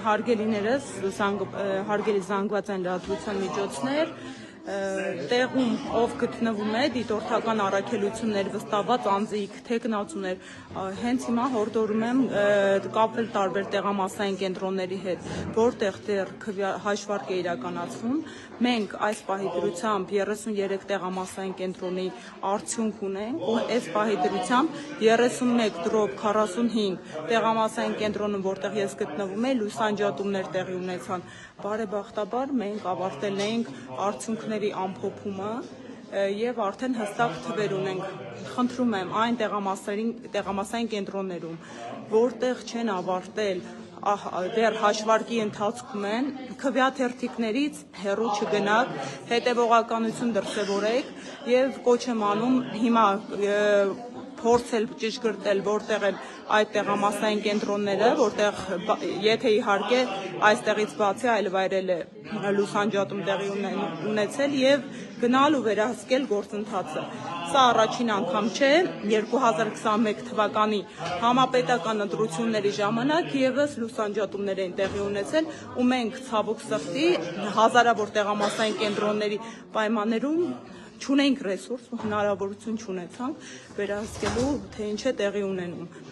Հարգելիներս, հարգելի զանգվածային լրատվության միջոցներ, տեղում ով գտնվում է դիտորդական առաքելություններ վստահված անձիկ, թեկնածուներ, հենց հիմա հորդորում եմ կապվել տարբեր տեղամասային կենտրոնների հետ, որտեղ դեռ հաշվարկ է իրականացվում։ Մենք այս պահի դրությամբ 33 տեղամասային կենտրոնի արդյունք ունենք ու այս պահի դրությամբ 31/45 տեղամասային կենտրոնում, որտեղ ես գտնվում եմ, լուսանջատումներ տեղի ունեցան։ Բարեբախտաբար մենք ավարտել ենք արդյունքների ամփոփումը եւ արդեն հստակ թվեր ունենք։ Խնդրում եմ այն տեղամասային կենտրոններում, որտեղ չեն ավարտել, դեռ հաշվարկի ընթացքում են, քվեաթերթիկներից հեռու չգնաք, հետևողականություն դրսևորեք եւ կոչ եմ անում հիմա փորձել ճշգրտել որտեղ են այդ տեղամասային կենտրոնները, որտեղ եթե իհարկե այստեղից բացի այլ վայրել է լուսանջատում տեղի ունեցել եւ գնալ ու վերահսկել գործընթացը։ Սա առաջին անգամ չէ, 2021 թվականի համապետական ընտրությունների ժամանակ եւս լուսանջատումներ են տեղի ունեցել ու մենք ցավոք սրտի հազարավոր տեղամասային կենտրոնների պայմաններում չունենք ռեսուրս ու հնարավորություն չունեցանք վերահսկելու թե ինչ է տեղի ունենում։